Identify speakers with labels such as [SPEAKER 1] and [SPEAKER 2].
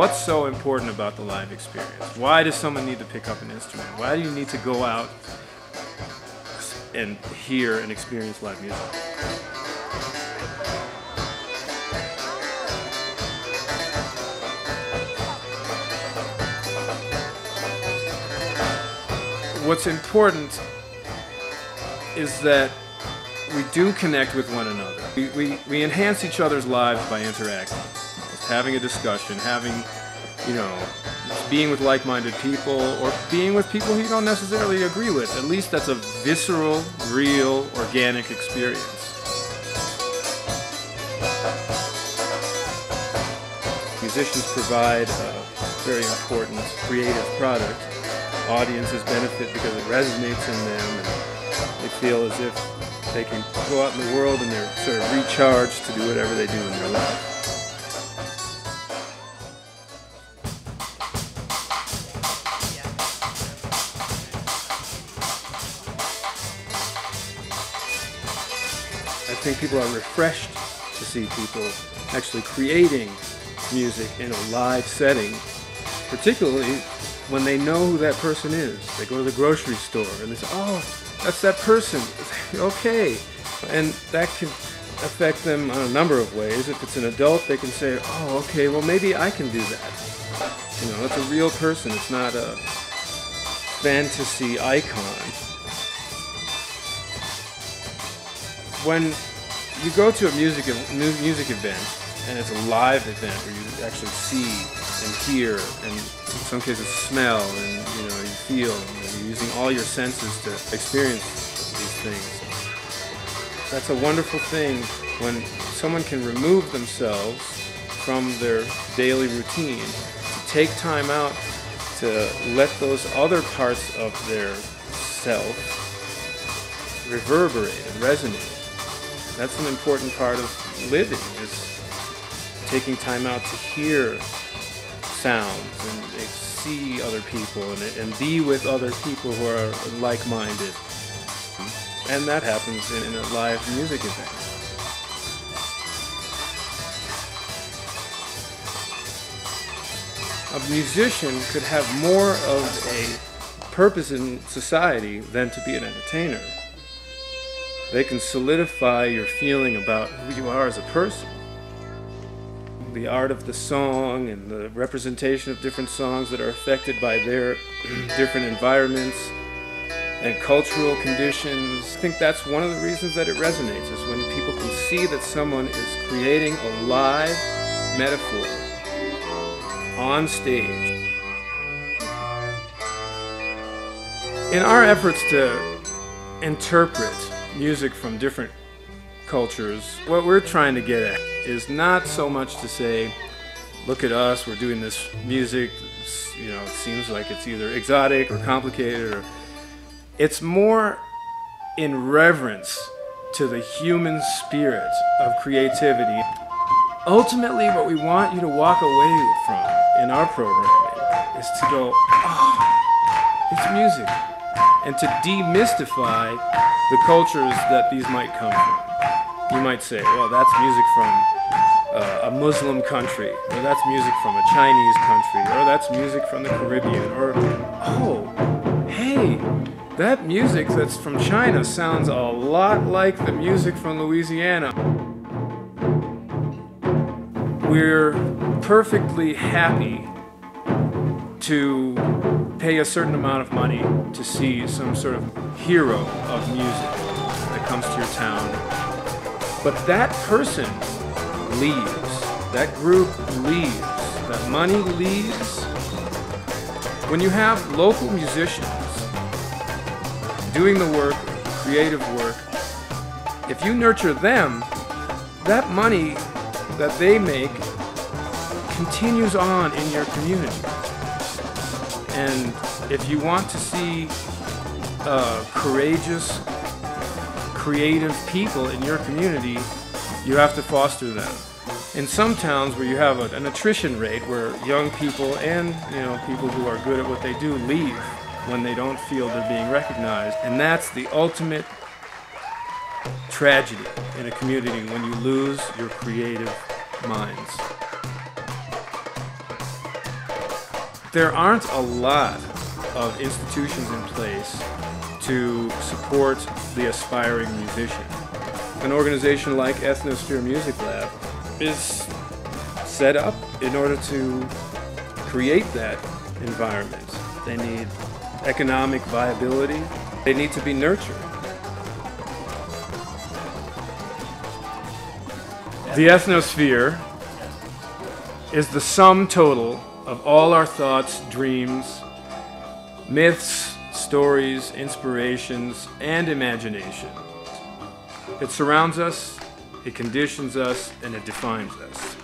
[SPEAKER 1] What's so important about the live experience? Why does someone need to pick up an instrument? Why do you need to go out and hear and experience live music? What's important is that we do connect with one another. We enhance each other's lives by interacting. Just having a discussion, having, being with like-minded people, or being with people who you don't necessarily agree with. At least that's a visceral, real, organic experience. Musicians provide a very important creative product. Audiences benefit because it resonates in them, and they feel as if they can go out in the world and they're sort of recharged to do whatever they do in their life. I think people are refreshed to see people actually creating music in a live setting, particularly when they know who that person is. They go to the grocery store and they say, oh, that's that person. Okay. And that can affect them on a number of ways. If it's an adult, they can say, oh, okay, well, maybe I can do that. It's a real person. It's not a fantasy icon. When you go to a music event, and it's a live event where you actually see and hear, and in some cases smell, and you feel, and you're using all your senses to experience these things. That's a wonderful thing when someone can remove themselves from their daily routine, to take time out to let those other parts of their self reverberate and resonate. That's an important part of living, is taking time out to hear sounds and see other people and be with other people who are like-minded. And that happens in a live music event. A musician could have more of a purpose in society than to be an entertainer. They can solidify your feeling about who you are as a person. The art of the song and the representation of different songs that are affected by their different environments and cultural conditions. I think that's one of the reasons that it resonates, is when people can see that someone is creating a live metaphor on stage. In our efforts to interpret music from different cultures, what we're trying to get at is not so much to say, look at us, we're doing this music, it seems like it's either exotic or complicated, or it's more in reverence to the human spirit of creativity. Ultimately, what we want you to walk away from in our programming is to go, oh, it's music, and to demystify the cultures that these might come from. You might say, well, that's music from a Muslim country, or that's music from a Chinese country, or that's music from the Caribbean, or, oh, hey, that music that's from China sounds a lot like the music from Louisiana. We're perfectly happy to pay a certain amount of money to see some sort of hero of music that comes to your town. But that person leaves, that group leaves, that money leaves. When you have local musicians doing the work, creative work, if you nurture them, that money that they make continues on in your community. And if you want to see courageous, creative people in your community, you have to foster them. In some towns where you have an attrition rate, where young people and people who are good at what they do leave when they don't feel they're being recognized, and that's the ultimate tragedy in a community, when you lose your creative minds. There aren't a lot of institutions in place to support the aspiring musician. An organization like Ethnosphere Music Lab is set up in order to create that environment. They need economic viability. They need to be nurtured. The Ethnosphere is the sum total of all our thoughts, dreams, myths, stories, inspirations, and imagination. It surrounds us, it conditions us, and it defines us.